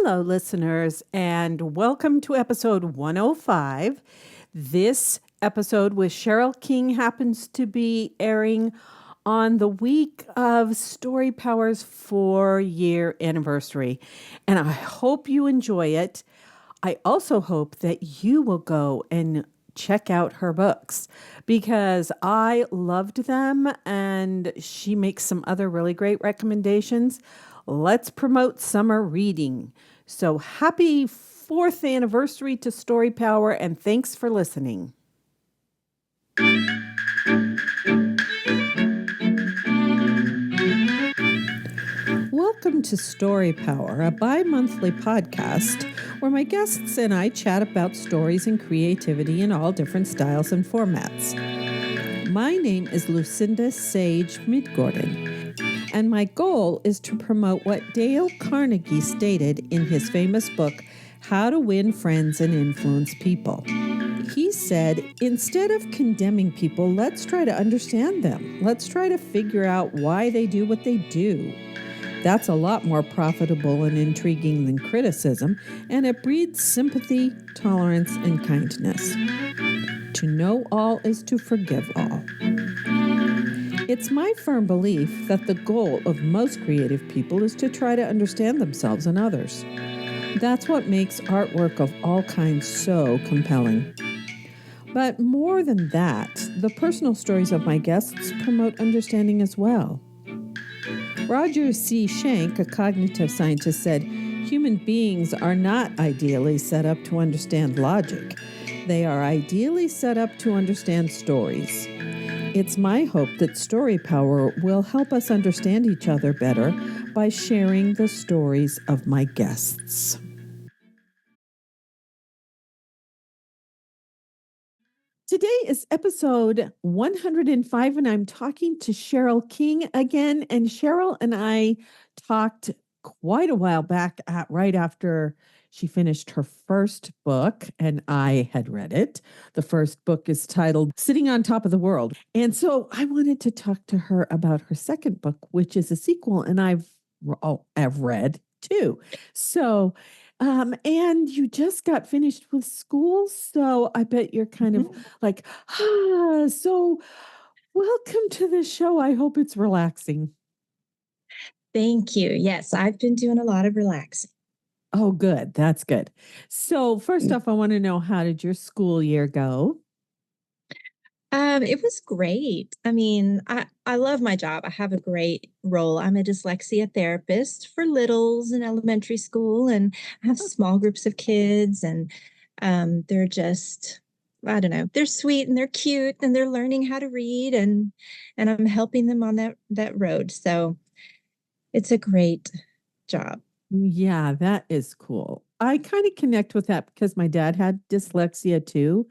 Hello, listeners, and welcome to episode 105. This episode with Cheryl King happens to be airing on the week of Story Power's 4-year anniversary, and I hope you enjoy it. I also hope that you will go and check out her books because I loved them and she makes some other really great recommendations. Let's promote summer reading. So happy 4th anniversary to Story Power and thanks for listening. Welcome to Story Power, a bi-monthly podcast where my guests and I chat about stories and creativity in all different styles and formats. My name is Lucinda Sage-Midgorden, and my goal is to promote what Dale Carnegie stated in his famous book, How to Win Friends and Influence People. He said, instead of condemning people, let's try to understand them. Let's try to figure out why they do what they do. That's a lot more profitable and intriguing than criticism, and it breeds sympathy, tolerance, and kindness. To know all is to forgive all. It's my firm belief that the goal of most creative people is to try to understand themselves and others. That's what makes artwork of all kinds so compelling. But more than that, the personal stories of my guests promote understanding as well. Roger C. Schenck, a cognitive scientist, said, human beings are not ideally set up to understand logic. They are ideally set up to understand stories. It's my hope that Story Power will help us understand each other better by sharing the stories of my guests. Today is episode 105, and I'm talking to Cheryl King again. And Cheryl and I talked quite a while back right after she finished her first book, and I had read it. The first book is titled Sitting on Top of the World. And so I wanted to talk to her about her second book, which is a sequel, and I've read too. So and you just got finished with school, so I bet you're kind of like, so welcome to the show. I hope it's relaxing. Thank you. Yes, I've been doing a lot of relaxing. Oh, good. That's good. So first off, I want to know, how did your school year go? It was great. I mean, I love my job. I have a great role. I'm a dyslexia therapist for littles in elementary school, and I have small groups of kids, and they're just, I don't know, they're sweet and they're cute and they're learning how to read, and I'm helping them on that road. So it's a great job. Yeah, that is cool. I kind of connect with that because my dad had dyslexia too.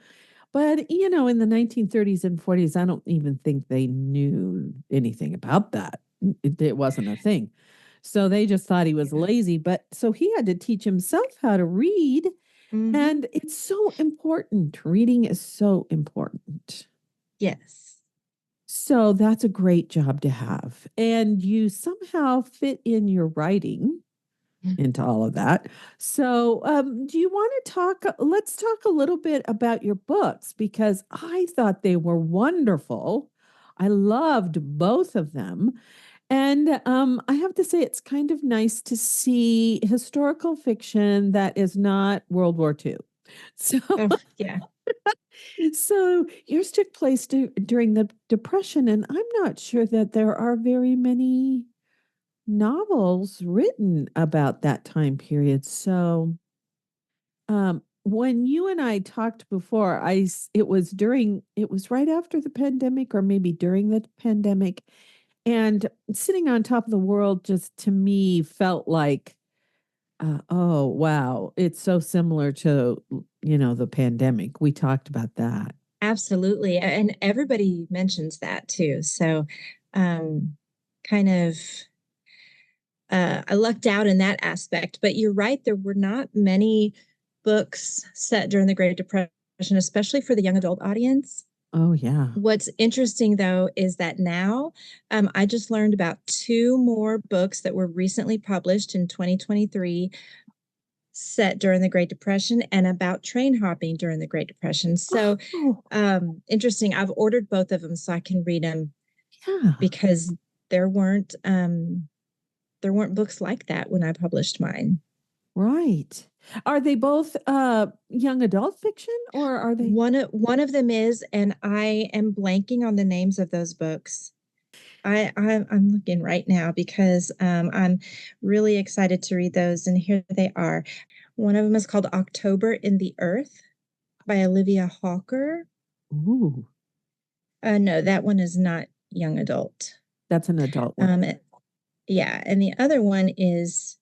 But, in the 1930s and 40s, I don't even think they knew anything about that. It wasn't a thing. So they just thought he was lazy. But so he had to teach himself how to read. And it's so important. Reading is so important. Yes. So that's a great job to have. And you somehow fit in your writing into all of that. So, do you want to talk? Let's talk a little bit about your books because I thought they were wonderful. I loved both of them. And I have to say, it's kind of nice to see historical fiction that is not World War II. So, Yeah. so yours took place during the Depression, and I'm not sure that there are very many novels written about that time period. So, when you and I talked before, it was right after the pandemic or maybe during the pandemic. And Sitting on Top of the World just to me felt like, oh, wow, it's so similar to, the pandemic. We talked about that. Absolutely. And everybody mentions that too. So, kind of, I lucked out in that aspect. But you're right, there were not many books set during the Great Depression, especially for the young adult audience. Oh, yeah. What's interesting, though, is that now I just learned about two more books that were recently published in 2023 set during the Great Depression and about train hopping during the Great Depression. So Oh, interesting. I've ordered both of them so I can read them yeah. because there weren't books like that when I published mine. Right. Are they both young adult fiction or are they? One of them is, and I am blanking on the names of those books. I'm looking right now because I'm really excited to read those, and here they are. One of them is called October in the Earth by Olivia Hawker. Ooh, No, that one is not young adult. that's an adult one. Um, yeah, and the other one is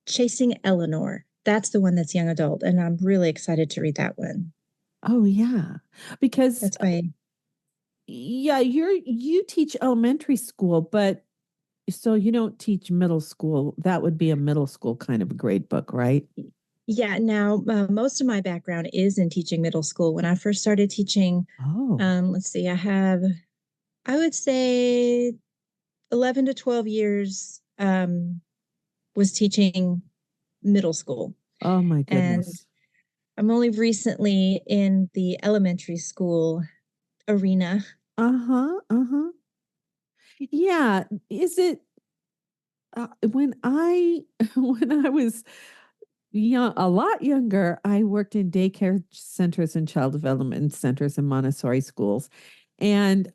Chasing Eleanor. That's the one that's young adult, and I'm really excited to read that one. Oh yeah. Because That's by yeah, you teach elementary school, but so you don't teach middle school. That would be a middle school kind of a grade book, right? Yeah. Now, most of my background is in teaching middle school. When I first started teaching, Oh. let's see, I would say 11 to 12 years was teaching middle school. Oh my And goodness. I'm only recently in the elementary school arena. Uh-huh. Uh-huh. Yeah, is it when I when I was young, a lot younger, I worked in daycare centers and child development centers and Montessori schools. And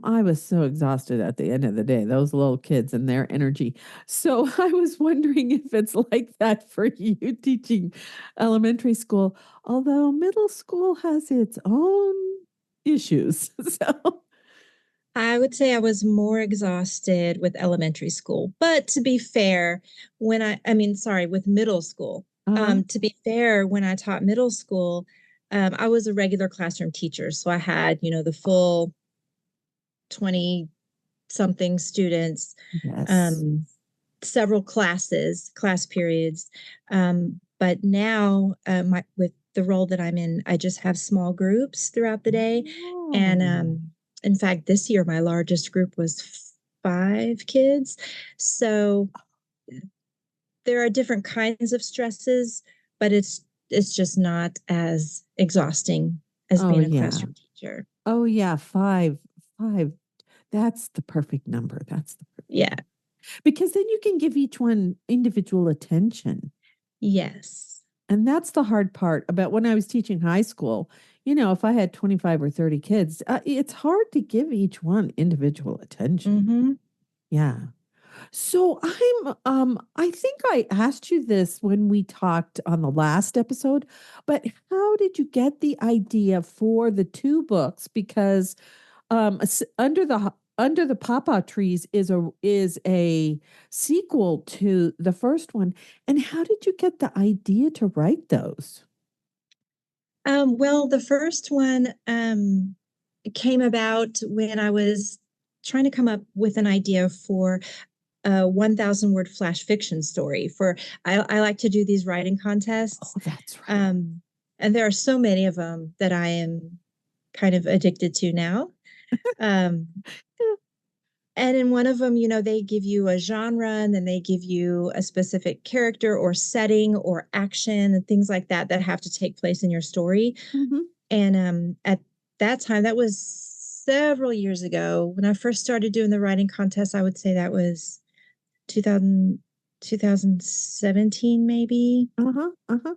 I was so exhausted at the end of the day, those little kids and their energy. So I was wondering if it's like that for you teaching elementary school, although middle school has its own issues. So, I would say I was more exhausted with elementary school. But to be fair, sorry, with middle school. uh-huh. To be fair, when I taught middle school, I was a regular classroom teacher. So I had, the full 20 something students, Yes. um, several class periods. But now, with the role that I'm in, I just have small groups throughout the day. And Oh. in fact, this year, my largest group was 5 kids. So there are different kinds of stresses, but it's just not as exhausting as Oh being a yeah. classroom teacher. Oh yeah, 5. 5. That's the perfect number. That's the perfect Yeah. number. Because then you can give each one individual attention. Yes. And that's the hard part about when I was teaching high school. If I had 25 or 30 kids, it's hard to give each one individual attention. Hmm. Yeah. So I think I asked you this when we talked on the last episode, but how did you get the idea for the two books? Because Under the Pawpaw Trees is a sequel to the first one. And how did you get the idea to write those? Well, the first one came about when I was trying to come up with an idea for a 1,000 word flash fiction story. I like to do these writing contests, Oh, that's right. um, and there are so many of them that I am kind of addicted to now. Um, and in one of them, they give you a genre and then they give you a specific character or setting or action and things like that have to take place in your story. Hmm. And at that time, that was several years ago, when I first started doing the writing contest, I would say that was 2000, 2017, maybe. Uh-huh. Uh-huh.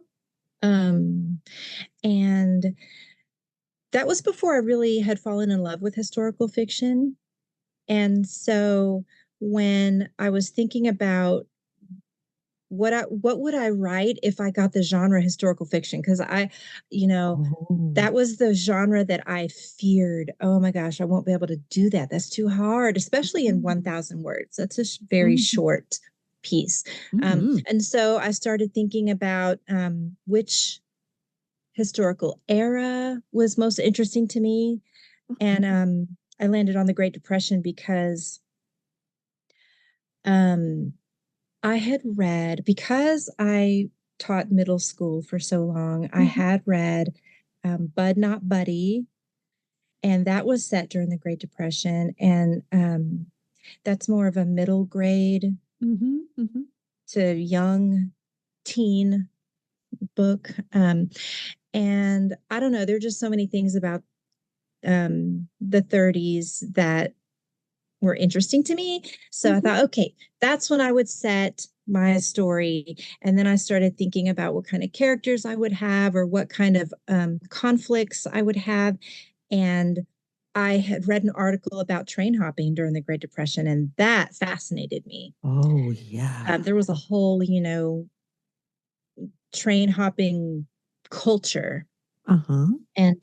Um, and that was before I really had fallen in love with historical fiction. And so when I was thinking about what would I write if I got the genre historical fiction? Because Oh. that was the genre that I feared. Oh my gosh, I won't be able to do that. That's too hard, especially in Mhm. 1,000 words. That's a very Mhm. short piece. Mhm. And so I started thinking about which historical era was most interesting to me. And Mhm. I landed on the Great Depression because um, I had read, because I taught middle school for so long, I Mhm. had read Bud Not Buddy, and that was set during the Great Depression. And that's more of a middle grade Mhm. Mhm. to young teen book. And I don't know, there are just so many things about the 30s that were interesting to me. So I Mhm. thought, okay, that's when I would set my story. And then I started thinking about what kind of characters I would have or what kind of conflicts I would have. And I had read an article about train hopping during the Great Depression, and that fascinated me. Oh, yeah. There was a whole, train hopping culture. Uh-huh. And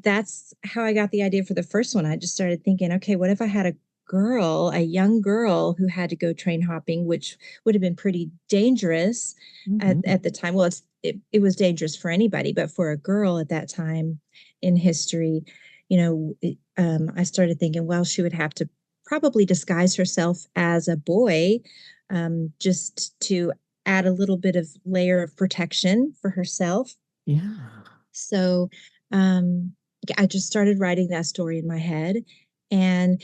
that's how I got the idea for the first one. I just started thinking, okay, what if I had a young girl who had to go train hopping, which would have been pretty dangerous Mhm. at the time. Well, it was dangerous for anybody, but for a girl at that time in history, I started thinking, well, she would have to probably disguise herself as a boy, just to add a little bit of layer of protection for herself. Yeah. So um, I just started writing that story in my head. And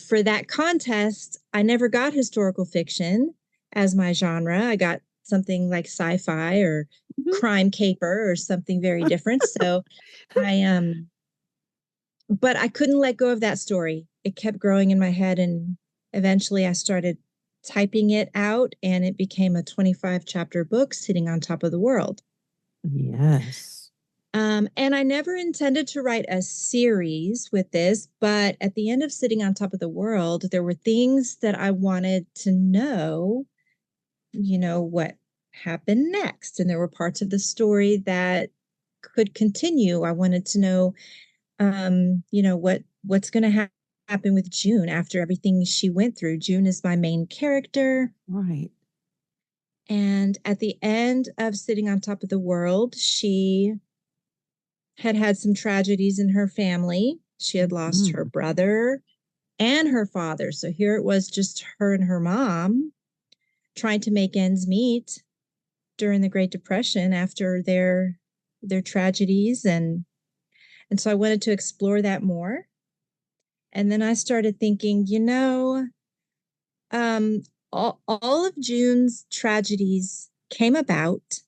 for that contest, I never got historical fiction as my genre. I got something like sci-fi or Mhm. crime caper or something very different. So I but I couldn't let go of that story. It kept growing in my head, and eventually I started typing it out, and it became a 25 chapter book sitting on top of the world. Yes. And I never intended to write a series with this, but at the end of Sitting on Top of the World, there were things that I wanted to know, what happened next. And there were parts of the story that could continue. I wanted to know, what's going to happen with June after everything she went through. June is my main character. Right. And at the end of Sitting on Top of the World, she had some tragedies in her family. She had lost her Mhm. brother and her father. So here it was just her and her mom trying to make ends meet during the Great Depression after their tragedies, and so I wanted to explore that more. And then I started thinking, um all of June's tragedies came about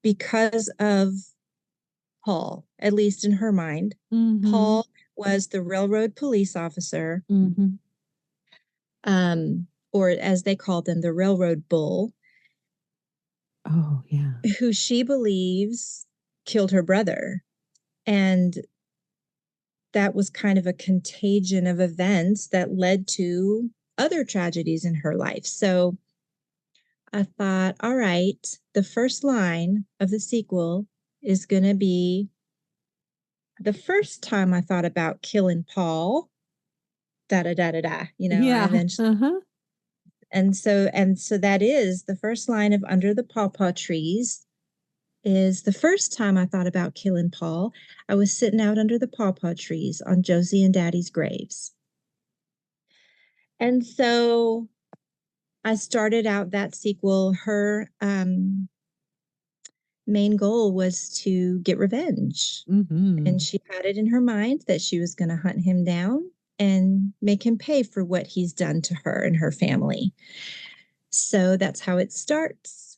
because of Paul, at least in her mind. Mhm. Paul was the railroad police officer, Mhm. or as they called them, the railroad bull, Oh, yeah. who she believes killed her brother. And that was kind of a contagion of events that led to other tragedies in her life. So I thought, all right, the first line of the sequel is going to be the first time I thought about killing Paul, da da da da da. I Yeah. eventually, Uh-huh. and so that is the first line of Under the Pawpaw Trees. Is the first time I thought about killing Paul. I was sitting out under the pawpaw trees on Josie and Daddy's graves. And so I started out that sequel. Her main goal was to get revenge. And Mhm. she had it in her mind that she was going to hunt him down and make him pay for what he's done to her and her family. So that's how it starts.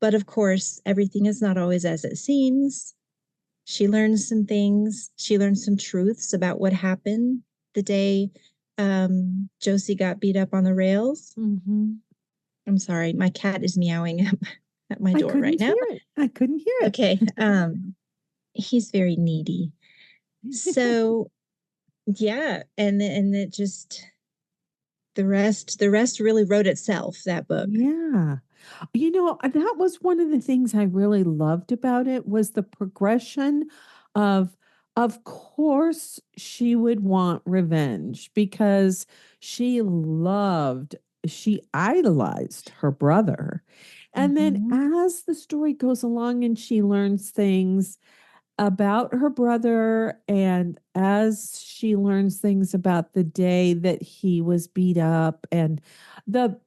But of course, everything is not always as it seems. She learns some things. She learns some truths about what happened the day Josie got beat up on the rails. Mhm. I'm sorry, my cat is meowing at my I door right couldn't now. hear it. I couldn't hear it. Okay, he's very needy. So yeah, and it just the rest really wrote itself. That book. Yeah. That was one of the things I really loved about it was the progression of course she would want revenge because she idolized her brother. And then Mm-hmm. as the story goes along and she learns things about her brother and as she learns things about the day that he was beat up and the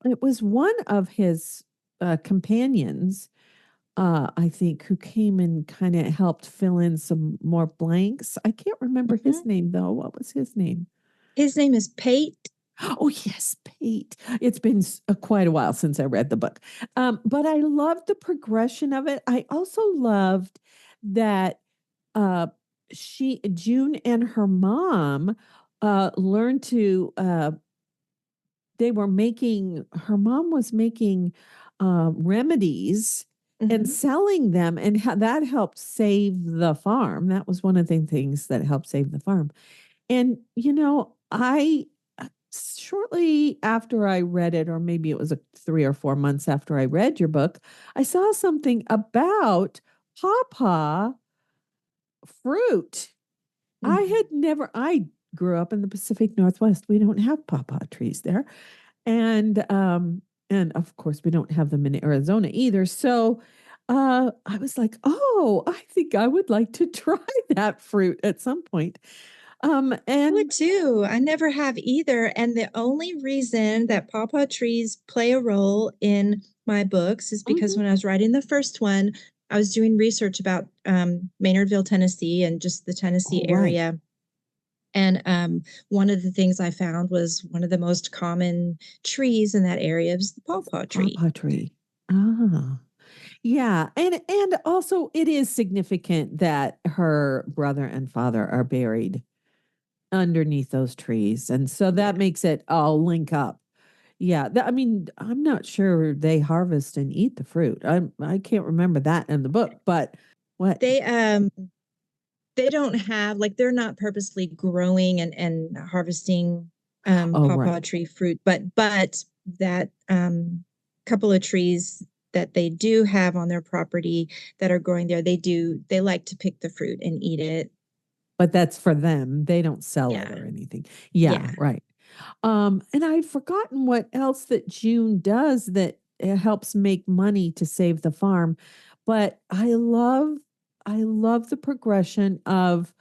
it was one of his, companions, I think, who came and kinda helped fill in some more blanks. I can't remember Mm-hmm. his name, though. What was his name? His name is Pate. Oh, yes, Pete. It's been quite a while since I read the book. But I loved the progression of it. I also loved that uh, June and her mom learned to, they were making, her mom was making remedies and Mhm. selling them, and that helped save the farm. That was one of the things that helped save the farm. And, I shortly after I read it, or maybe it was 3 or 4 months after I read your book, I saw something about pawpaw fruit. Mhm. I grew up in the Pacific Northwest. We don't have pawpaw trees there. And of course we don't have them in Arizona either. So I was like, oh, I think I would like to try that fruit at some point. I would And too. I never have either. And the only reason that pawpaw trees play a role in my books is because mhm, when I was writing the first one, I was doing research about Maynardville, Tennessee, and just the Tennessee all right. area. And one of the things I found was one of the most common trees in that area was the pawpaw tree. Pawpaw tree. Ah. Yeah, and also it is significant that her brother and father are buried underneath those trees, and so that Yeah. makes it all link up. Yeah, I mean, I'm not sure they harvest and eat the fruit. I can't remember that in the book, but what? They they don't have like they're not purposely growing and harvesting Oh, pawpaw right. tree fruit, but that couple of trees that they do have on their property that are growing there, they like to pick the fruit and eat it. But that's for them. They don't sell it Yeah. or anything. Yeah, Yeah. right. And I've forgotten what else that June does that helps make money to save the farm. But I love the progression of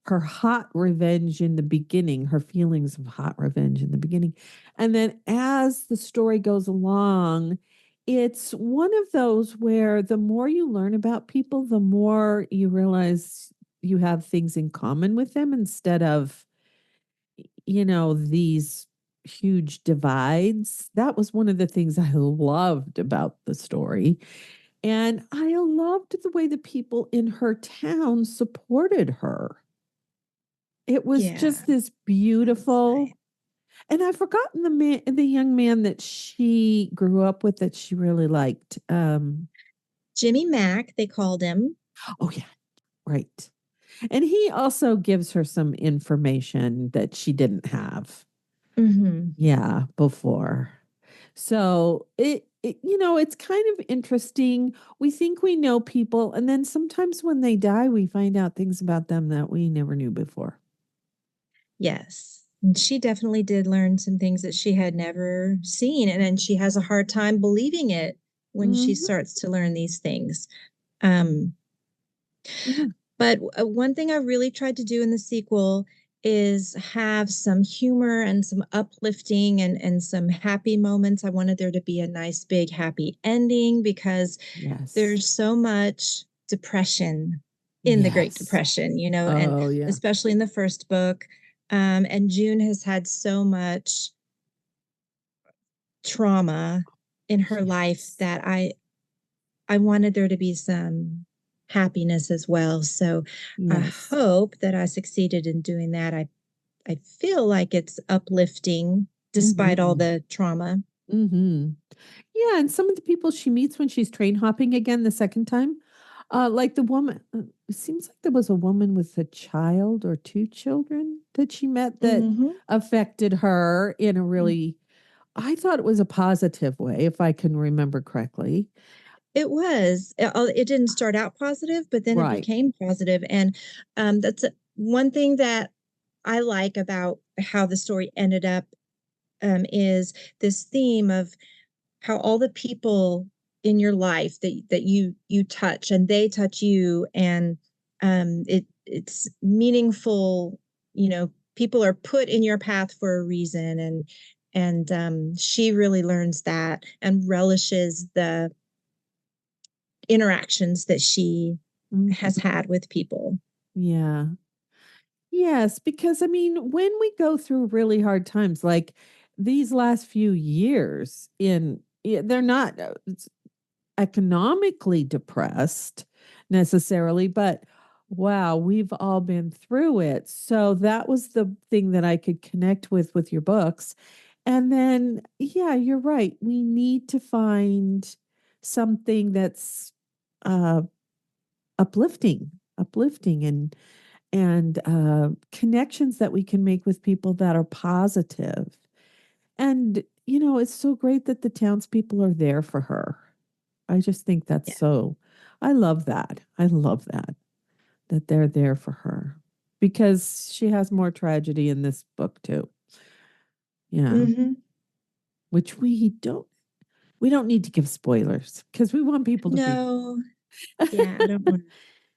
her hot revenge in the beginning, her feelings of hot revenge in the beginning. And then as the story goes along, it's one of those where the more you learn about people, the more you realize you have things in common with them instead of these huge divides. That was one of the things I loved about the story. And I loved the way the people in her town supported her. It was Yeah. just this That was nice. beautiful. And I've forgotten the young man that she grew up with that she really liked. Jimmy Mack, they called him. Oh yeah, right. And he also gives her some information that she didn't have. Hmm. Yeah, before. So it's kind of interesting. We think we know people, and then sometimes when they die, we find out things about them that we never knew before. Yes. And she definitely did learn some things that she had never seen. And then she has a hard time believing it when she Hmm. starts to learn these things. Um, Yeah. but one thing I really tried to do in the sequel is have some humor and some uplifting and some happy moments. I wanted there to be a nice, big, happy ending because Yes. there's so much depression in the Great Yes. Depression, and Oh, yeah. especially in the first book. And June has had so much trauma in her life Yes. that I wanted there to be some happiness as well. So I Yes. hope that I succeeded in doing that. I feel like it's uplifting despite all Hmm. the trauma. Hmm. Yeah, and some of the people she meets when she's train hopping again the second time, like the woman, it seems like there was a woman with a child or two children that she met that Hmm. affected her in a really, I thought it was a positive way, if I can remember correctly. It was. It didn't start out positive, but then it Right. became positive. And that's one thing that I like about how the story ended up is this theme of how all the people in your life that you touch and they touch you, and it's meaningful. People are put in your path for a reason, and she really learns that and relishes the interactions that she Mhm. has had with people. Yeah. Yes, because I mean, when we go through really hard times, like these last few years they're not economically depressed necessarily, but wow, we've all been through it. So that was the thing that I could connect with your books. And then, yeah, you're right. We need to find something that's uh, uplifting and connections that we can make with people that are positive. And, it's so great that the townspeople are there for her. I just think that's Yeah. so, I love that. I love that they're there for her because she has more tragedy in this book too. Yeah. Hmm. Which we don't need to give spoilers because we want people to read. No, yeah,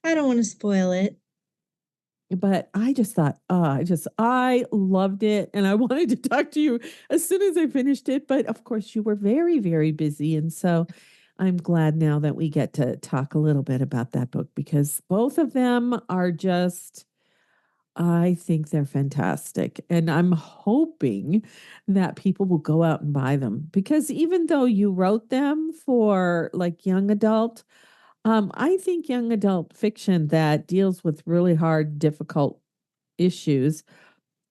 I don't want to spoil it. But I just thought, I loved it. And I wanted to talk to you as soon as I finished it. But of course, you were very, very busy. And so I'm glad now that we get to talk a little bit about that book because both of them are just, I think they're fantastic. And I'm hoping that people will go out and buy them because even though you wrote them for like young adult, I think young adult fiction that deals with really hard, difficult issues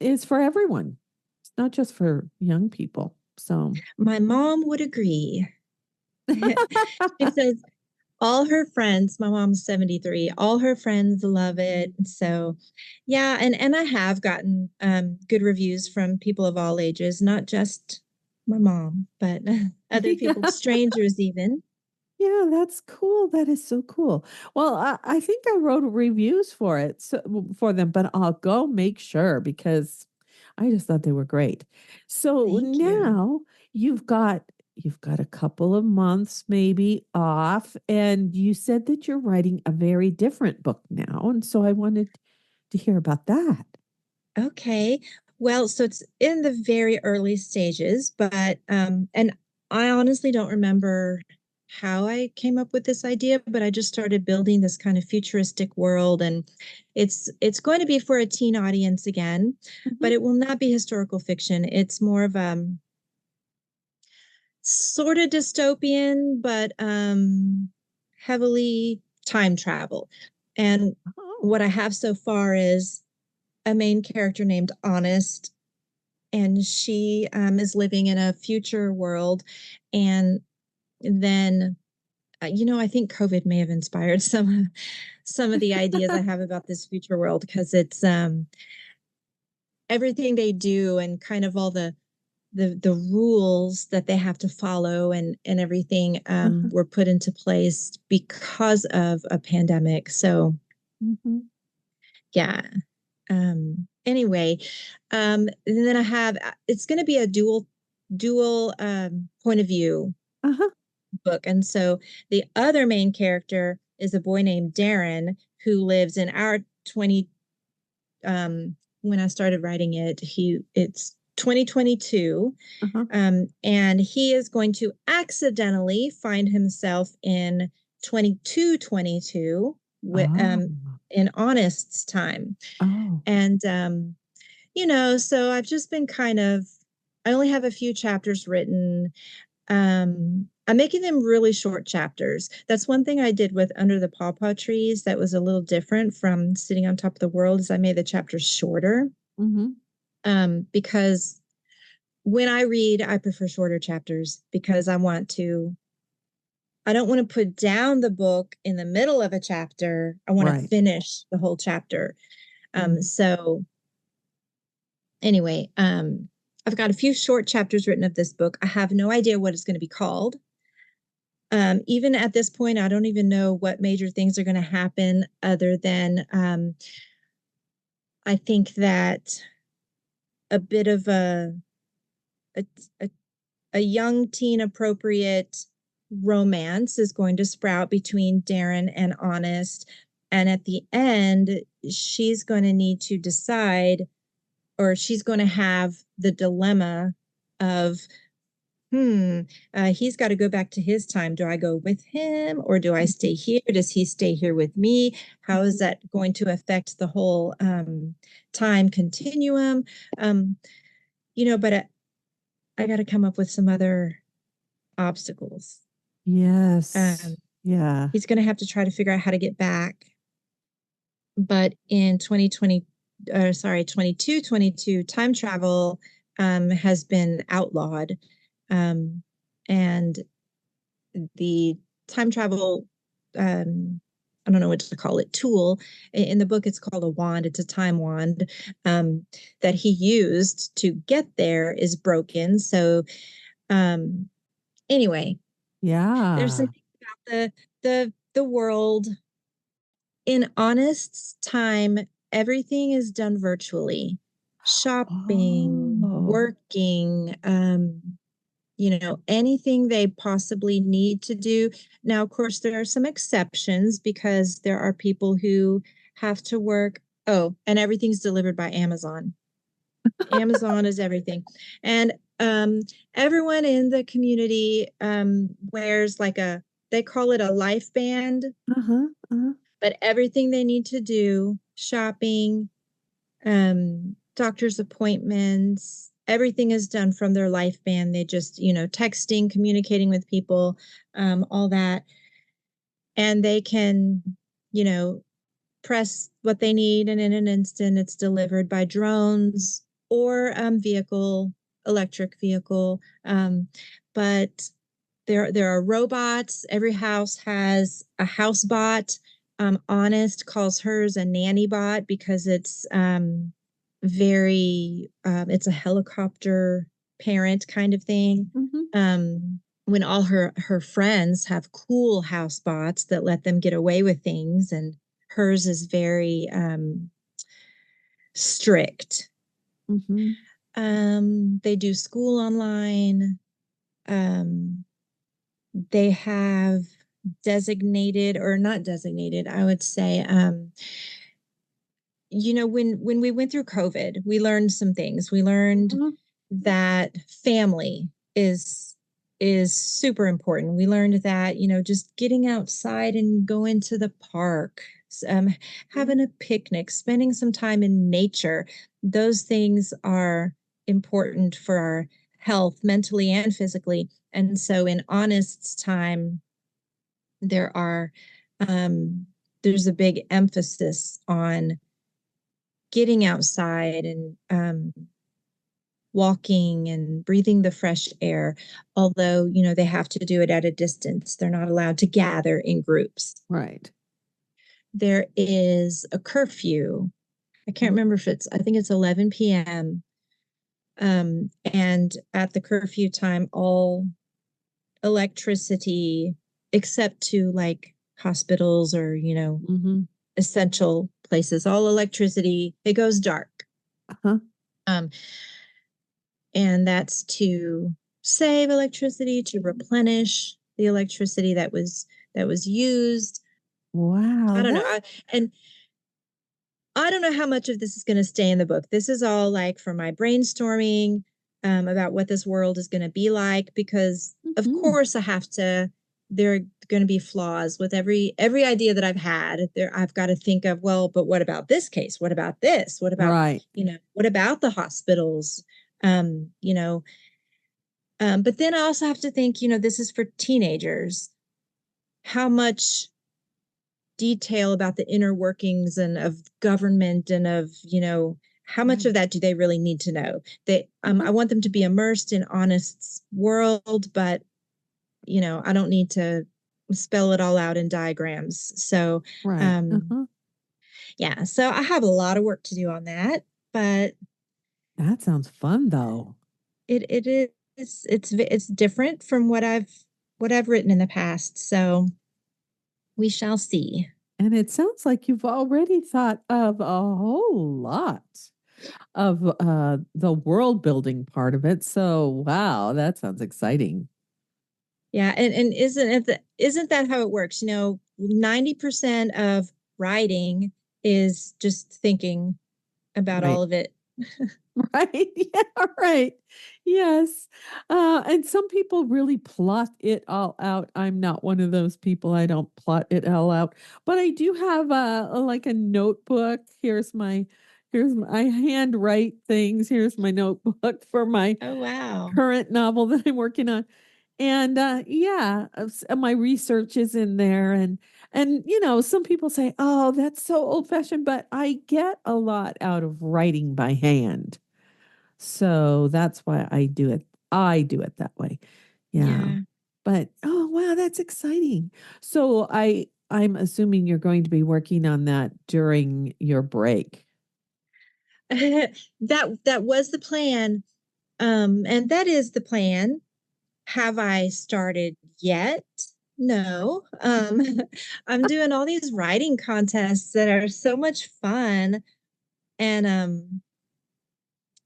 is for everyone. It's not just for young people. So, My mom would agree. She says all her friends, my mom's 73, all her friends love it. So, yeah, and I have gotten good reviews from people of all ages, not just my mom, but other people, yeah. strangers even. Yeah, that's cool. That is so cool. Well, I think I wrote reviews for it for them, but I'll go make sure because I just thought they were great. So Thank you. now you've got a couple of months maybe off, and you said that you're writing a very different book now, and so I wanted to hear about that. Okay. Well, so it's in the very early stages, but and I honestly don't remember how I came up with this idea, but I just started building this kind of futuristic world and it's going to be for a teen audience again, Mhm. but it will not be historical fiction. It's more of sort of dystopian, but heavily time travel. And Oh. what I have so far is a main character named Honest, and she is living in a future world. And then, I think COVID may have inspired some of the ideas I have about this future world because it's everything they do and kind of all the rules that they have to follow and everything Uh-huh. were put into place because of a pandemic. So Mhm. yeah. Anyway, and then I have it's going to be a dual point of view Uh-huh. book, and so the other main character is a boy named Darren who lives in our 20. When I started writing it, it's 2022, Uh-huh. and he is going to accidentally find himself in 2222 with Oh. in Honest's time. Oh. And so I've just been I only have a few chapters written. I'm making them really short chapters. That's one thing I did with Under the Pawpaw Trees that was a little different from Sitting on Top of the World is I made the chapters shorter. Mhm. Because when I read, I prefer shorter chapters because I don't want to put down the book in the middle of a chapter. I want to Right. finish the whole chapter. Mhm. So anyway, I've got a few short chapters written of this book. I have no idea what it's going to be called. Even at this point, I don't even know what major things are going to happen other than I think that a bit of a, a, a young teen appropriate romance is going to sprout between Darren and Honest. And at the end, she's going to need to decide, or she's going to have the dilemma of he's got to go back to his time. Do I go with him or do I stay here? Does he stay here with me? How is Mhm. that going to affect the whole time continuum? Um, but I got to come up with some other obstacles. Yes. Um, Yeah. he's going to have to try to figure out how to get back. But in 2222, time travel has been outlawed. And the time travel, I don't know what to call it, tool. In the book, it's called a wand. It's a time wand that he used to get there is broken. So anyway, there's some Yeah. things about the world. In Honest's time, everything is done virtually. Shopping, Oh. working, anything they possibly need to do. Now, of course, there are some exceptions because there are people who have to work. Oh, and everything's delivered by Amazon. Amazon is everything. And everyone in the community wears they call it a life band, Uh-huh. Uh-huh. but everything they need to do, shopping, doctor's appointments, everything is done from their life band. They just, texting, communicating with people, all that. And they can, you know, press what they need, and in an instant, it's delivered by drones or electric vehicle. But there are robots. Every house has a house bot. Honest calls hers a nanny bot because it's a helicopter parent kind of thing. Mm-hmm. When all her friends have cool house bots that let them get away with things, and hers is very strict. Mm-hmm. They do school online. Um, they have designated or not designated, I would say, when we went through COVID, we learned some things. We learned Uh-huh. that family is super important. We learned that, just getting outside and going to the park, um, having a picnic, spending some time in nature, those things are important for our health, mentally and physically. And so in Honest's time, there are there's a big emphasis on getting outside and walking and breathing the fresh air, although they have to do it at a distance. They're not allowed to gather in groups. Right. There is a curfew. I can't remember if I think it's 11 p.m. And at the curfew time, all electricity, except to like hospitals or Mm-hmm. essential places, all electricity, it goes dark. Uh-huh. Um, and that's to save electricity, to replenish the electricity that was used. I Wow. don't know. That's And I don't know how much of this is going to stay in the book. This is all like for my brainstorming about what this world is going to be like, because of mm-hmm. course there are going to be flaws with every idea that I've had. There, I've got to think of, well, but what about this case? What about this? What about, Right. what about the hospitals? Um, you know, but then I also have to think, this is for teenagers. How much detail about the inner workings and of government and of how much of that do they really need to know? Uh-huh. I want them to be immersed in Honest's world, but I don't need to spell it all out in diagrams. So Right. um Uh-huh. yeah, so I have a lot of work to do on that, but That sounds fun though. it is it's different from what I've written in the past. So we shall see. And it sounds like you've already thought of a whole lot of the world building part of it. So wow, that sounds exciting. Yeah, and isn't that how it works? 90% of writing is just thinking about Right. all of it. Right. Yeah, right. Yes. And some people really plot it all out. I'm not one of those people. I don't plot it all out. But I do have like a notebook. Here's my I hand write things. Here's my notebook for my Oh, wow. current novel that I'm working on. And yeah, my research is in there, and some people say, "Oh, that's so old-fashioned," but I get a lot out of writing by hand. So that's why I do it. I do it that way. Yeah. Yeah. But oh wow, that's exciting. So I'm assuming you're going to be working on that during your break. That was the plan. And that is the plan. Have I started yet? No. I'm doing all these writing contests that are so much fun. And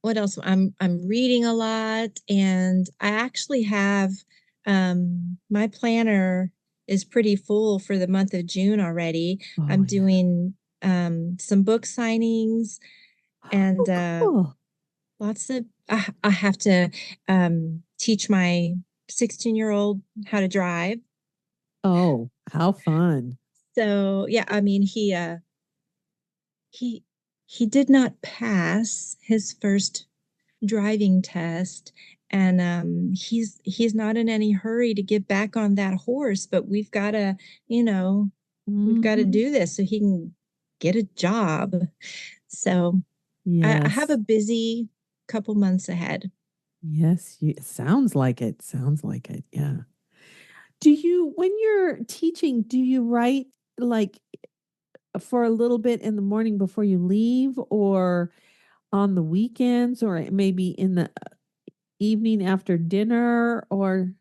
what else? I'm reading a lot, and I actually have my planner is pretty full for the month of June already. Oh I'm yeah. doing some book signings and Oh cool. lots of I have to teach my 16-year-old how to drive. Oh, how fun. So yeah, I mean he he did not pass his first driving test, and he's not in any hurry to get back on that horse, but you know we've got to Mhm. do this so he can get a job. So I have a Yes. busy couple months ahead. Yes, sounds like it. Sounds like it. Yeah. When you're teaching, do you write like for a little bit in the morning before you leave or on the weekends or maybe in the evening after dinner or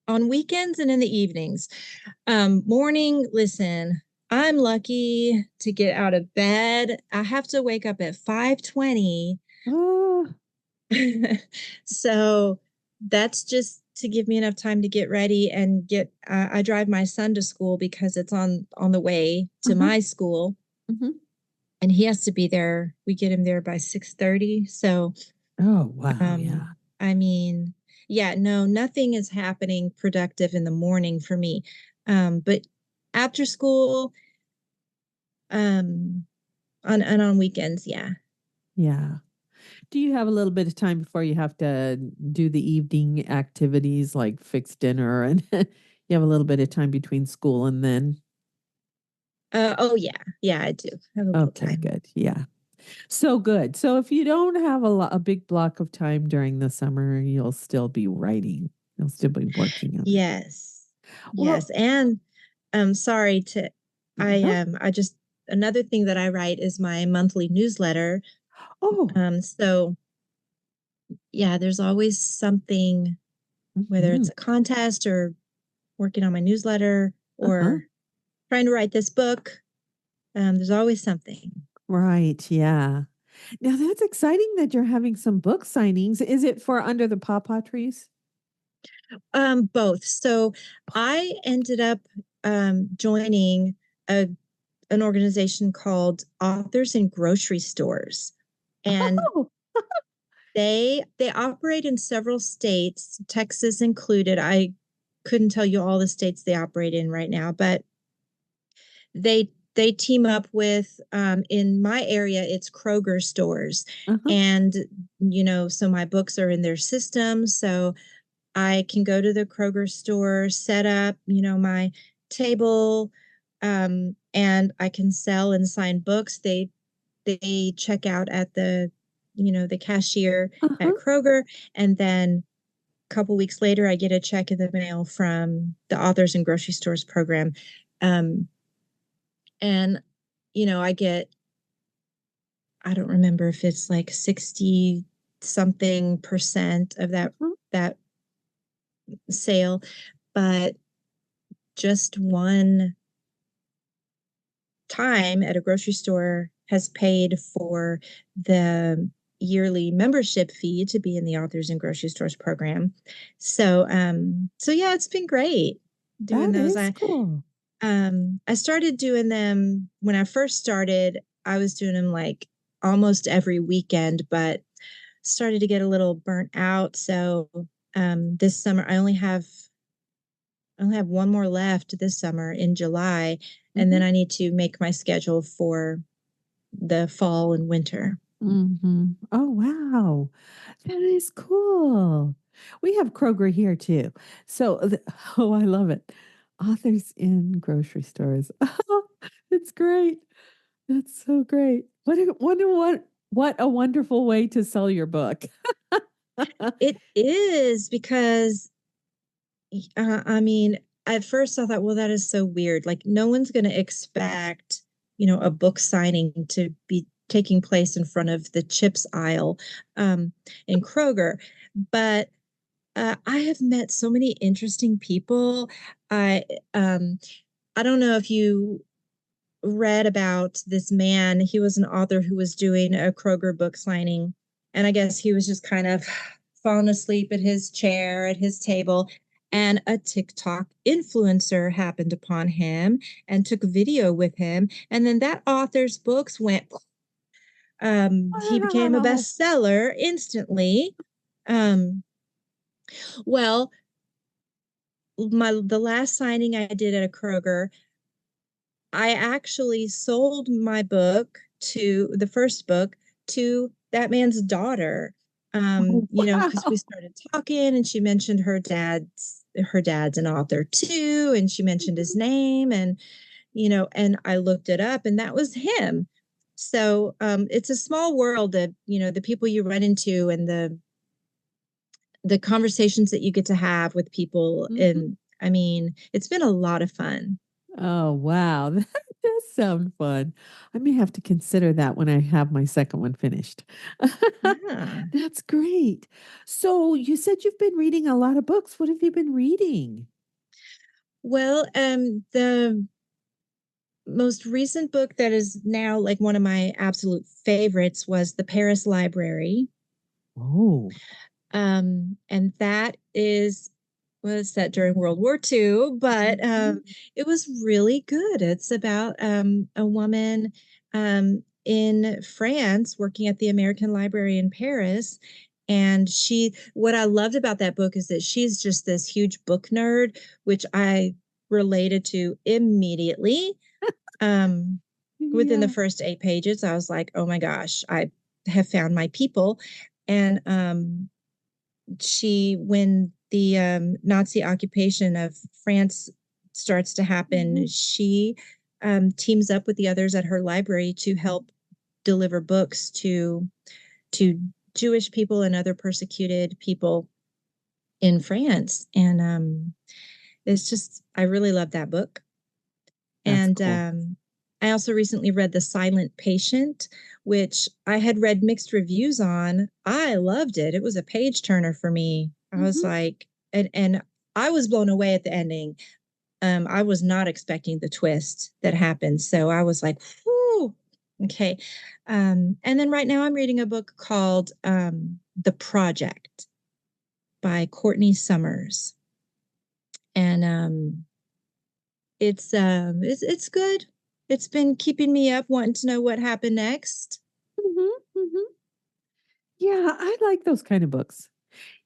On weekends and in the evenings. Morning, listen, I'm lucky to get out of bed. I have to wake up at 5:20. oh, So that's just to give me enough time to get ready and get I drive my son to school because it's on the way to uh-huh, my school, mhm. and he has to be there. We get him there by 6:30. So Oh, wow, yeah. I mean, yeah, no, nothing is happening productive in the morning for me. But after school, um, on weekends, yeah. Yeah. Do you have a little bit of time before you have to do the evening activities like fix dinner and you have a little bit of time between school and then? Oh yeah, yeah, I do have a little Okay, time. good. Yeah. So good. So if you don't have a big block of time during the summer, you'll still be writing. You'll still be working on it. Yes. Yes. Well, And sorry to no. I just another thing that I write is my monthly newsletter. Oh, So yeah, there's always something, whether it's mhm. a contest or working on my newsletter Uh-huh. or trying to write this book. There's always something. Right. Yeah. Now that's exciting that you're having some book signings. Is it for Under the Pawpaw Trees? Both. So I ended up joining a an organization called Authors in Grocery Stores. And Oh, they operate in several states, Texas included. I couldn't tell you all the states they operate in right now, but they team up with in my area it's Kroger stores, uh-huh. and so my books are in their system, so I can go to the Kroger store, set up my table, and I can sell and sign books. They check out at the cashier Uh-huh. at Kroger, and then a couple weeks later I get a check in the mail from the Authors and Grocery Stores program. um, and I get, I don't remember if it's like 60 something percent of Uh-huh. that sale, but just one time at a grocery store has paid for the yearly membership fee to be in the Authors and Grocery Stores program. So yeah, it's been great doing That those. is I cool. I started doing them when I first started. I was doing them like almost every weekend, but started to get a little burnt out. So this summer I only have one more left this summer in July, and then Mhm. I need to make my schedule for the fall and winter. Oh, wow. That is cool. We have Kroger here too. So, oh, I love it. Authors in grocery stores. Oh, it's great. That's so great. What a wonderful way to sell your book. It is because I mean, at first I thought, well, that is so weird. Like, no one's going to expect, a book signing to be taking place in front of the chips aisle um, in Kroger. But I have met so many interesting people. I um, I don't know if you read about this man. He was an author who was doing a Kroger book signing, and I guess he was just kind of falling asleep at his chair at his table. And a TikTok influencer happened upon him and took video with him. And then that author's books went, he became a Wow. bestseller instantly. Um, well, the last signing I did at a Kroger, I actually sold my book to the first book to that man's daughter. Oh, Because we wow. started talking and she mentioned her dad's an author too, and she mentioned his name and I looked it up and that was him. So it's a small world of, the people you run into and the conversations that you get to have with people. Mhm. And I mean, it's been a lot of fun. Oh, wow. That does sound fun. I may have to consider that when I have my second one finished. Yeah. That's great. So you said you've been reading a lot of books. What have you been reading? Well, the most recent book that is now like one of my absolute favorites was The Paris Library. Oh. And that was set during World War II, but Mhm. it was really good. It's about a woman in France working at the American Library in Paris. And what I loved about that book is that she's just this huge book nerd, which I related to immediately. Um, Within the Yeah. first 8 pages, I was like, oh my gosh, I have found my people. And when the Nazi occupation of France starts to happen, Mhm. she teams up with the others at her library to help deliver books to Jewish people and other persecuted people in France. And it's just, I really love that book. That's And cool. I also recently read The Silent Patient, which I had read mixed reviews on. I loved it. It was a page turner for me. I was Mhm. like, and I was blown away at the ending. I was not expecting the twist that happened. So I was like, whoo, okay. And then right now I'm reading a book called The Project by Courtney Summers. And it's good. It's been keeping me up, wanting to know what happened next. Mhm. Mhm. Yeah, I like those kind of books.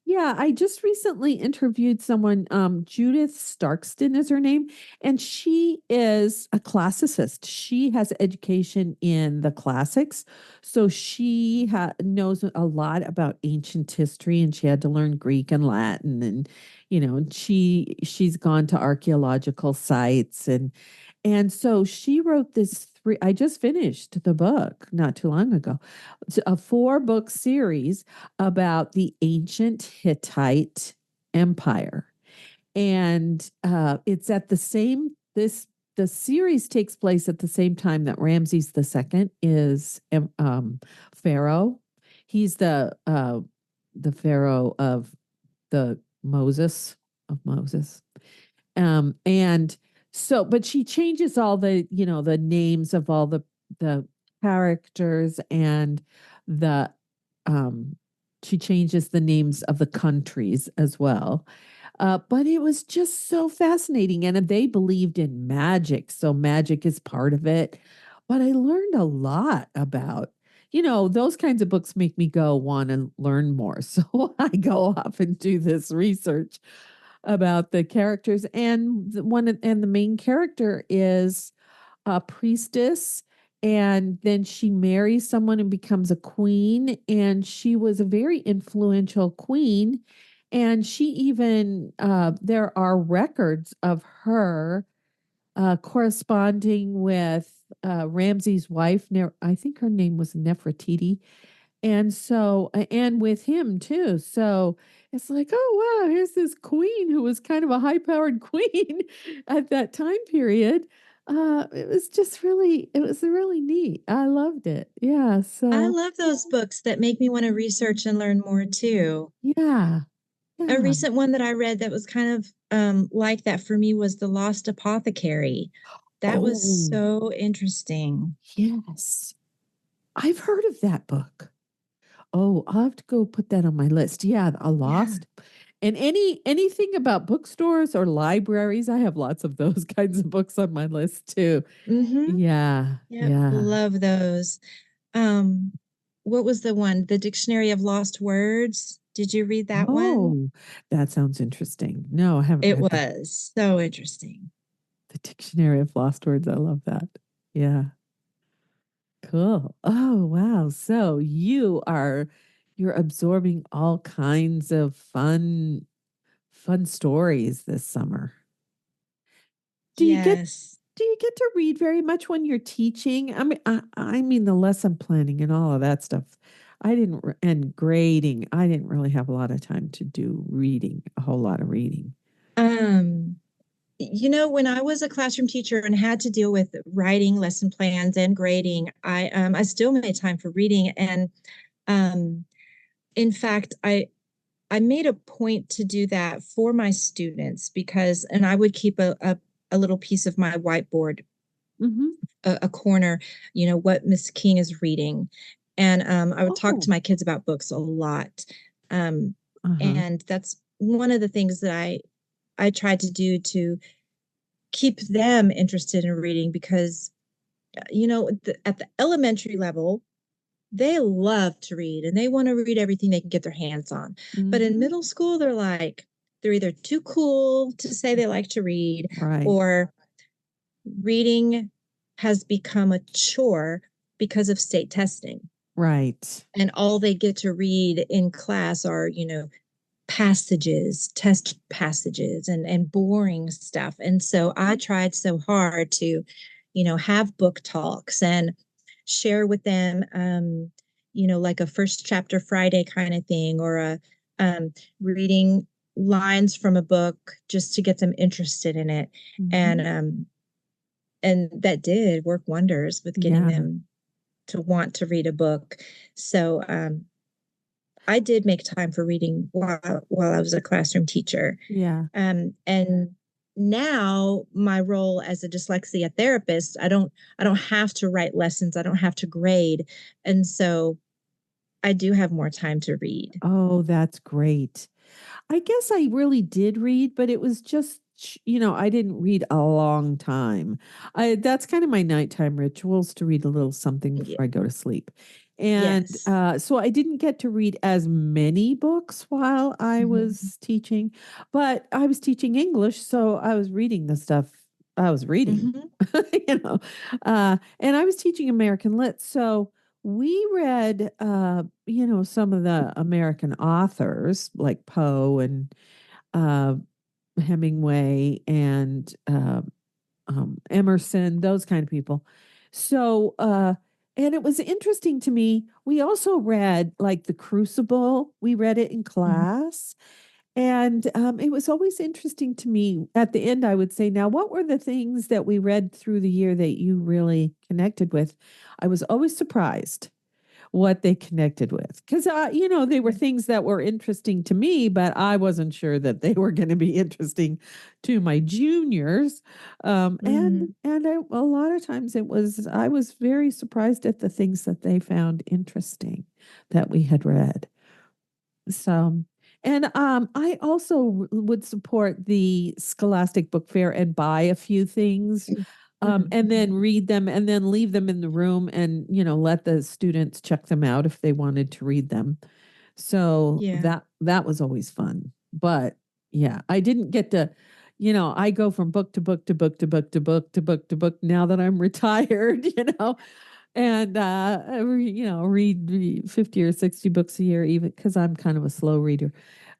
Yeah, I just recently interviewed someone, Judith Starkston is her name, and she is a classicist. She has education in the classics. So she knows a lot about ancient history and she had to learn Greek and Latin and and she's gone to archaeological sites and so she wrote this three I just finished the book not too long ago. It's a 4-book series about the ancient Hittite Empire. And it's at the same this the series takes place at the same time that Ramses II is pharaoh. He's the pharaoh of the Moses. And so, but she changes all the names of all the characters and the, um, she changes the names of the countries as well. But it was just so fascinating. And they believed in magic. So magic is part of it. But I learned a lot about, those kinds of books make me go want to learn more. So I go off and do this research about the characters. And the main character is a priestess and then she marries someone and becomes a queen. And she was a very influential queen. And she even, there are records of her corresponding with Ramsay's wife. I think her name was Nefertiti, and so and with him too. So it's like, oh wow, here's this queen who was kind of a high-powered queen at that time period. It was just really, it was really neat. I loved it. Yeah. I So love those books that make me want to research and learn more too. yeah, A yeah. recent one that I read that was kind of like that for me was The Lost Apothecary. That was Oh so interesting. yes, I've heard of that book. Oh, I'll have to go put that on my list. Yeah, a Yeah. lost. And anything about bookstores or libraries, I have lots of those kinds of books on my list too. Mm-hmm. Yeah, Yep. yeah. Love those. Um, what was the one? The Dictionary of Lost Words. Did you read that one? Oh, that sounds interesting. No, I haven't It read that. was so interesting. The Dictionary of Lost Words. I love that. Yeah, cool. Oh, wow. So you're absorbing all kinds of fun stories this summer. Do you get Yes. do you get to read very much when you're teaching? I mean the lesson planning and all of that stuff. And grading. I didn't really have a lot of time to do reading, a whole lot of reading. Um, when I was a classroom teacher and had to deal with writing lesson plans and grading, I still made time for reading. And um, in fact, I made a point to do that for my students and I would keep a little piece of my whiteboard, Hmm. a corner, what Miss King is reading. And I would talk Oh, to my kids about books a lot. Um, uh-huh. and that's one of the things that I tried to do to keep them interested in reading because, at the elementary level, they love to read and they want to read everything they can get their hands on. But in Hmm. middle school, they're either too cool to say they like to read, Right. or reading has become a chore because of state testing. Right. And all they get to read in class are, passages, test passages, and boring stuff. And so I tried so hard to, have book talks and share with them, like a first chapter Friday kind of thing, or a reading lines from a book just to get them interested in it. And Hmm. and that did work wonders with getting Yeah. them to want to read a book. So I did make time for reading while I was a classroom teacher. Yeah. And now my role as a dyslexia therapist, I don't have to write lessons. I don't have to grade. And so I do have more time to read. Oh, that's great. I guess I really did read, but it was just, I didn't read a long time. That's kind of my nighttime rituals, to read a little something Yeah. before I go to sleep. And Yes. so I didn't get to read as many books while I Mhm. was teaching, but I was teaching English, so I was reading the stuff I was reading, Mhm. you know. And I was teaching American Lit, so we read, some of the American authors like Poe and uh, Hemingway and Emerson, those kind of people. So, and it was interesting to me. We also read like The Crucible. We read it in Mhm. class. And it was always interesting to me. At the end, I would say, now, what were the things that we read through the year that you really connected with? I was always surprised what they connected with. Because, they were Yeah. things that were interesting to me, but I wasn't sure that they were going to be interesting to my juniors. Mhm. A lot of times I was very surprised at the things that they found interesting that we had read. So, and I also would support the Scholastic Book Fair and buy a few things, and then Mhm. read them and then leave them in the room and let the students check them out if they wanted to read them. So Yeah. that was always fun. But yeah, I didn't get to. I go from book to book to book to book to book to book to book now that I'm retired. and read 50 or 60 books a year, even because I'm kind of a slow reader.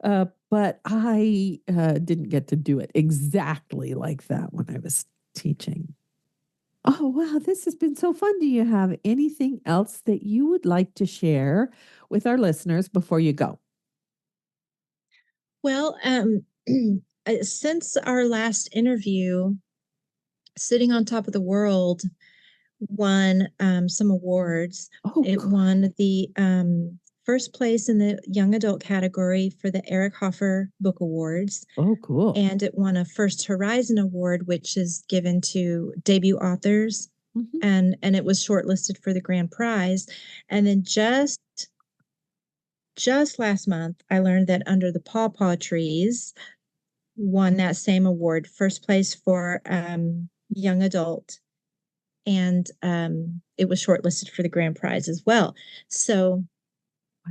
But I didn't get to do it exactly like that when I was teaching. Oh, wow. This has been so fun. Do you have anything else that you would like to share with our listeners before you go? Well, since our last interview, Sitting on Top of the World won some awards. Oh, It won the first place in the young adult category for the Eric Hoffer Book Awards. oh, cool. And it won a First Horizon Award, which is given to debut authors. Mhm. And it was shortlisted for the grand prize. And then just last month, I learned that Under the Pawpaw Trees won that same award, first place for young adult, and it was shortlisted for the grand prize as well. So,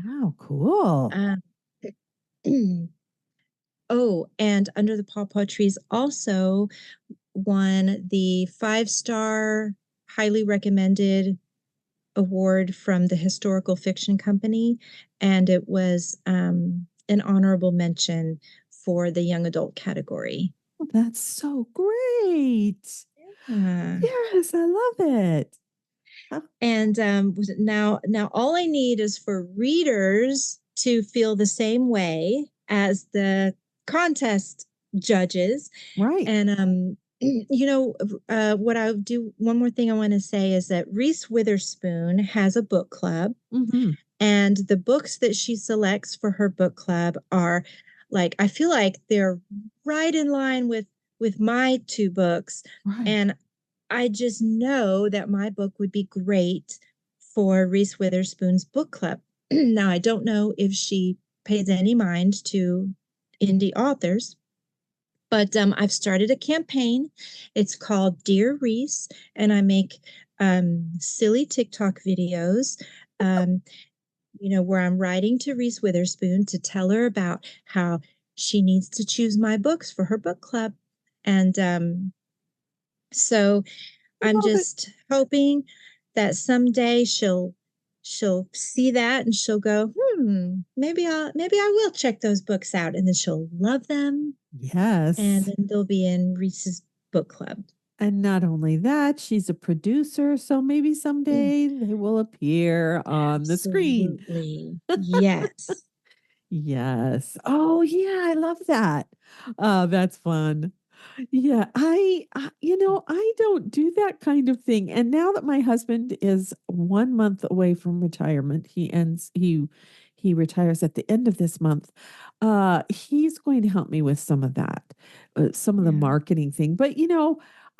Wow, cool. um, oh, and Under the Pawpaw Trees also won the 5-star highly recommended award from the Historical Fiction Company, and it was an honorable mention for the young adult category. Oh, that's so great. Uh, Yes, I love it. Huh. and now all I need is for readers to feel the same way as the contest judges. Right. And what I do, one more thing I want to say is that Reese Witherspoon has a book club, Mhm. and the books that she selects for her book club are, like, I feel like they're right in line with my two books. Right. And I just know that my book would be great for Reese Witherspoon's book club. Now, I don't know if she pays any mind to indie authors, but I've started a campaign. It's called Dear Reese, and I make silly TikTok videos, um, where I'm writing to Reese Witherspoon to tell her about how she needs to choose my books for her book club. And so I I'm love it. just hoping that someday she'll see that and she'll go, maybe I will check those books out, and then she'll love them, and Yes. then they'll be in Reese's book club. And not only that, she's a producer, so maybe someday they will appear on the screen. Absolutely. Yes. Yes. Oh, yeah, I love that. Oh, that's fun. Yeah, I don't do that kind of thing. And now that my husband is 1 month away from retirement, he retires at the end of this month. He's going to help me with some of that, some of the Yeah. marketing thing. But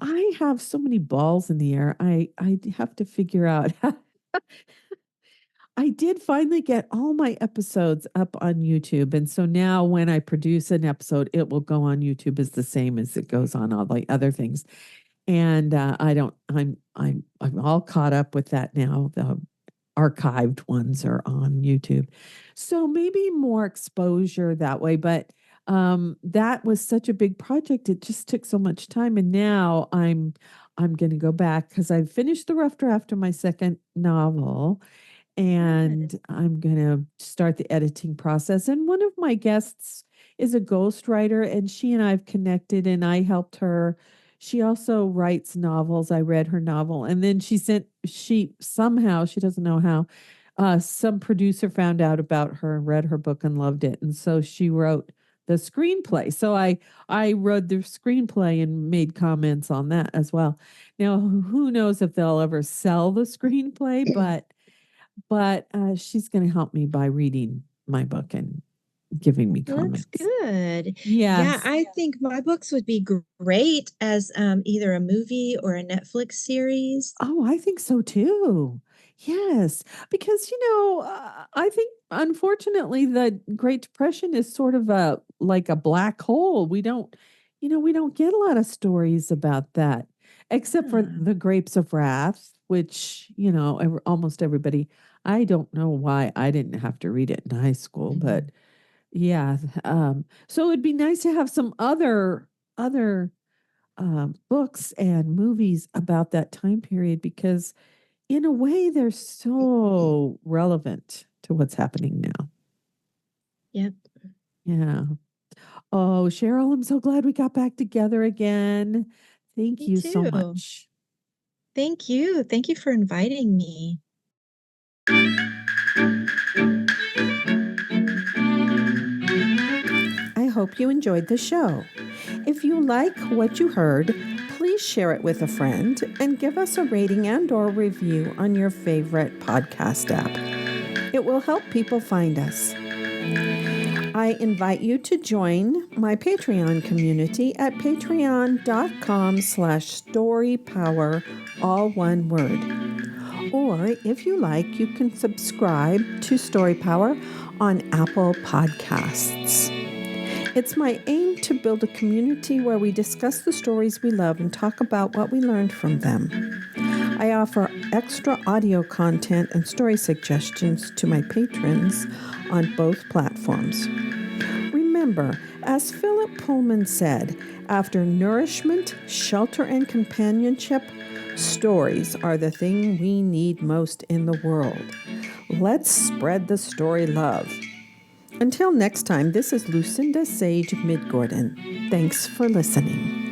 I have so many balls in the air. I have to figure out I did finally get all my episodes up on YouTube, and so now when I produce an episode, it will go on YouTube as the same as it goes on all the other things. And I don't. I'm all caught up with that now. The archived ones are on YouTube, so maybe more exposure that way. But that was such a big project; it just took so much time, and now I'm going to go back because I finished the rough draft of my second novel Good. and I'm going to start the editing process. And one of my guests is a ghostwriter, and she and I have connected, and I helped her. She also writes novels. I read her novel, and then she somehow, she doesn't know how, some producer found out about her and read her book and loved it. And so she wrote the screenplay. So I wrote the screenplay and made comments on that as well. Now, who knows if they'll ever sell the screenplay, but she's gonna help me by reading my book and giving me Well, that's comments. good. Yeah, Yes. I think my books would be great as either a movie or a Netflix series. Oh, I think so too. Yes, because I think unfortunately the Great Depression is sort of a like a black hole. We don't get a lot of stories about that, except for Yeah. the Grapes of Wrath, which almost everybody. I don't know why I didn't have to read it in high school, Mhm. but yeah. So it'd be nice to have some other books and movies about that time period because in a way, they're so relevant to what's happening now. Yep. Yeah. Oh, Cheryl, I'm so glad we got back together again. Thank Me you so too. much. Thank you. Thank you for inviting me. I hope you enjoyed the show. If you like what you heard, please share it with a friend and give us a rating and/or review on your favorite podcast app. It will help people find us. I invite you to join my Patreon community at patreon.com/storypower, all one word. Or if you like, you can subscribe to Story Power on Apple Podcasts. It's my aim to build a community where we discuss the stories we love and talk about what we learned from them. I offer extra audio content and story suggestions to my patrons on both platforms. Remember, as Philip Pullman said, after nourishment, shelter, and companionship, stories are the thing we need most in the world. Let's spread the story love. Until next time, this is Lucinda Sage-Midgorden. Thanks for listening.